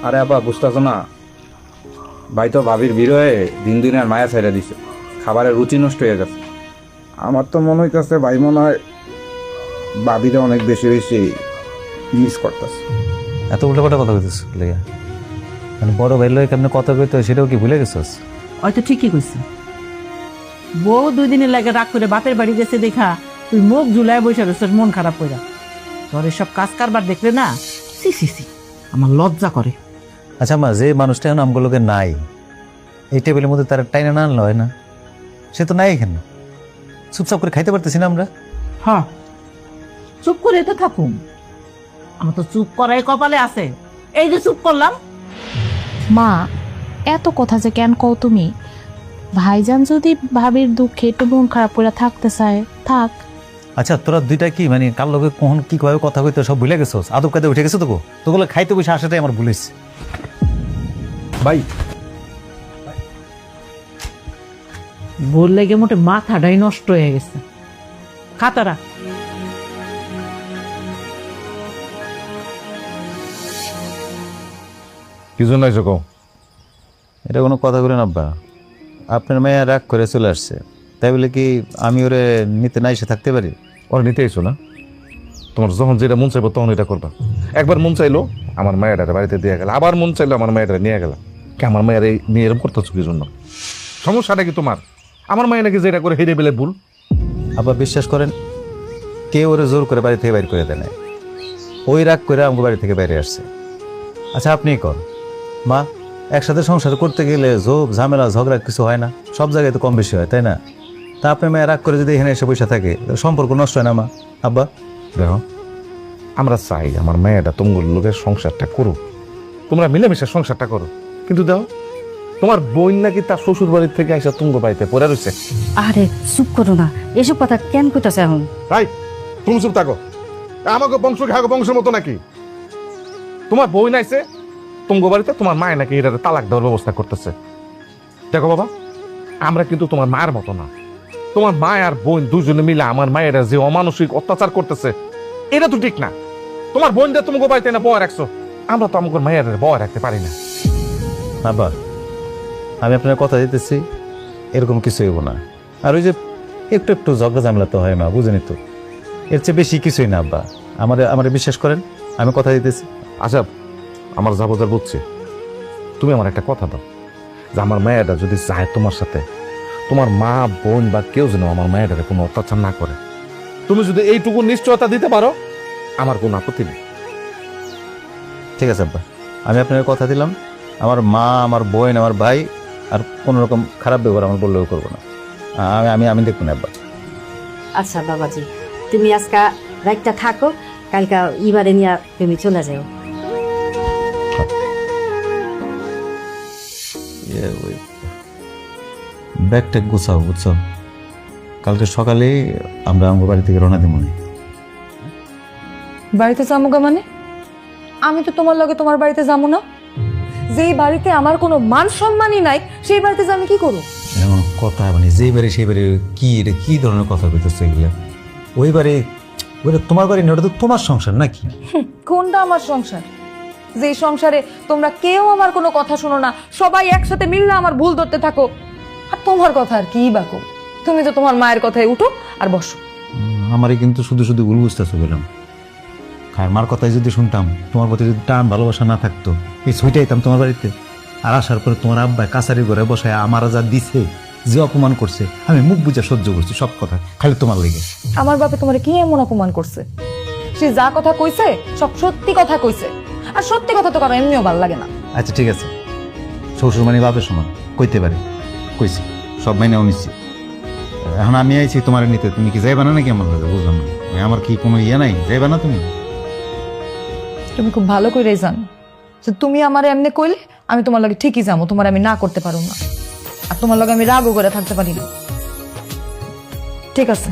আরে আব্বা বুঝতেছো না, ভাই তো ভাবির বিরহে দিন দিন আর মায়া ছাইড়া দিছে, খাবারের রুচি নষ্ট হয়ে গেছে। আমার তো মনে হইতেছে ভাই মনে হয় ভাবিরে অনেক বেশি বেশি মিস করতেছে। এত উল্টাপাল্টা কথা কইতেছ লেগে, মানে বড় ভাই লয়ে কেমনে কথা কইতে হয় সেটাও কি ভুলে গেছস? হয়তো ঠিকই কইছে। বউ 2 দিনের লাগে রাগ করে বাপের বাড়ি গেছে দেখা তুই মুখ ঝুলায় বসে রয়েছিস মন খারাপ করে। তোর এসব কাজ কারবার দেখলে না সি সি সি আমার লজ্জা করে। আচ্ছা মা, যে মানুষটা এখন আমগুলোকে নাই এই টেবিলের মধ্যে তার টাইনা না আনলো হয় না? সে তো নাই এখানে, চুপচাপ করে খাইতে পারতেছি না আমরা। হ্যাঁ, চুপ করে তো থাকুম, আমার তো চুপ করাই কপালে আছে। এই যে চুপ করলাম। মা, এত কথা যে কেন কও তুমি? ভাইজান যদি ভাবির দুঃখে একটু মন খারাপ করে থাকতে চায় থাক। আচ্ছা তোরা দুইটা কি মানে কার লোকে কখন কি কবে কথা কইতে সব ভুলে গেছস? আদব কায়দা উঠে গেছে তোকে, তোগুলো খাইতে বসে আসাটাই আমার ভুলেছে। ভাই বল লেগে মোটে মাথাটাই নষ্ট হয়ে গেছে। খাতারা কি জন্য আইছো কও? এটা কোনো কথা বলেন আব্বা, আপনার মেয়ে রাগ করে চলে আসছে, তাই বলে কি আমি ওরে নিতে না এসে থাকতে পারি? ওরা নিতে এসো না, তোমার যখন যেটা মন চাইবো তখন এটা করবা। একবার মন চাইলো আমার মায়ের বাড়িতে দিয়ে গেল, আবার মন চাইলো আমার মায়ের নিয়ে গেল। কে আমার মায়ের এই নিয়ে এরকম করতেছো কি জন্য? সমস্যাটা কি তোমার? আমার মায়ের নাকি যেটা করে হেরে বেলে ভুল। আব্বা বিশ্বাস করেন, কেউ ওরে জোর করে বাড়ি থেকে বাইর করে দেয় না, ওই রাগ করে আমাকে বাড়ি থেকে বাইরে আসছে। আচ্ছা আপনি কর মা, একসাথে সংসার করতে গেলে ঝোপ ঝামেলা ঝগড়া কিছু হয় না? সব জায়গায় তো কম বেশি হয়, তাই না? তা আপনি মেয়ে রাগ করে যদি এখানে এসে বসে থাকে সম্পর্ক নষ্ট হয় না মা? আব্বা দেখো, আমরা চাই আমার মেয়েটা তোমার লোকের সংসারটা করুক, তোমরা মিলেমিশে সংসারটা করো। কিন্তু দেখো, তোমার বোন নাকি তার শ্বশুর বাড়ির থেকে এসে তুঙ্গ বাড়িতে পড়ে রয়েছে। আরে চুপ করো না, এসব কথা কেন কইতাছে এখন? তাই তুমি চুপ থাকো। আমাকে বংশ খাগো বংশের মতো নাকি? তোমার বই নাইছে তুঙ্গ বাড়িতে, তোমার মায় নাকি এটা তালাক দেওয়ার ব্যবস্থা করতেছে। দেখো বাবা, আমরা কিন্তু তোমার মায়ের মতো না। তোমার মা আর বোন দুজনে মিলে আমার মায়েরা যে অমানসিক অত্যাচার করতেছে, এটা তো ঠিক না। তোমার বোনটা তুমি বাড়িতে না বয় রাখছো, আমরা তো আমাকে মায়ের বয় রাখতে পারি না। আব্বা আমি আপনার কথা দিতেছি, এরকম কিছু হইব না। আর ওই যে একটু একটু ঝগড়া ঝামেলা তো হয় মা, বুঝেনি তো, এর চেয়ে বেশি কিছুই না আব্বা। আমার বিশ্বাস করেন, আমি কথা দিতেছি। আচ্ছা আমার যাবো বুঝছি, তুমি আমার একটা কথা দাও যে আমার মায়েরা যদি চায় তোমার সাথে, তোমার মা বোন বা কেউ যেন আমার মায়েরা কোনো অত্যাচার না করে, তুমি যদি এইটুকু নিশ্চয়তা দিতে পারো আমার কোনো আপত্তি নেই। ঠিক আছে আব্বা, আমি আপনার কথা দিলাম, আমার মা আমার বোন আমার ভাই আর কোনো রকম খারাপ ব্যবহার আমার বললেও করবো না। আমি আমি দেখবো না আব্বা। আচ্ছা বাবাজি, তুমি আজকা রাইটটা থাকো, কালকা ইবারে নিয়ে তুমি চলে যাও। ব্যাগ ট্যাগ গুছাও, বুঝছো? কালকে সকালে আমরা আমার বাড়ি থেকে রওনা দিব। বাড়িতে যামুগা মানে? আমি তো তোমার লগে তোমার বাড়িতে যাবো না। যেই বাড়িতে আমার কোনো মান সম্মানই নাই সেই বাড়িতে যে আমি কি করবো? এমন কথা মানে যেই বাড়ি সেই বাড়ি কি এটা কি ধরনের কথা বলতেছো এগুলো? ওই বাড়ি ওইটা তোমার বাড়ি না, ওটা তো তোমার সংসার নাকি? কোনটা আমার সংসার? যেই সংসারে তোমরা কেউ আমার কোনো কথা শোনো না, সবাই একসাথে মিললে আমার ভুল ধরতে থাকো। আর তোমার কথা আর কি বাকো? তুমি তো তোমার মায়ের কথায় উঠো আর বসো। আমারই কিন্তু শুধু শুধু ভুল বুঝতেছো বললাম। খায়ের মার কথাই যদি শুনতাম, তোমার প্রতি যদি টান ভালোবাসা না থাকতো, এই ছুইটাইতাম তোমার বাড়িতে। আর আসার পরে তোমার আব্বা কাছারি ঘরে বসায় আমার যা দিছে, যে অপমান করছে, আমি মুখ বুঝা সহ্য করছি সব কথা, খালি তোমার লেগে। আমার বাপে তোমার কি এমন অপমান করছে? সে যা কথা কইছে সব সত্যি কথা কইছে, আর সত্যি কথা তো কারো এমনিও ভালো লাগে না। আচ্ছা ঠিক আছে, শ্বশুর মানে বাপের সমান কইতে পারে, কইছি, সব মাইনেও নিচ্ছি। এখন আমি আইছি তোমার নিতে, তুমি কি যাইবা না নাকি আমার কাছে? বুঝলাম না, আমার কি কোনো ইয়ে নাই? যাইবা না তুমি? তুমি খুব ভালো কইরাই জানো যে তুমি আমার এমনি কইলে আমি তোমার লগে ঠিকই যাবো, তোমার আমি না করতে পারবো না। আর তোমার লগে আমি রাগও করে থাকতে পারি না। ঠিক আছে,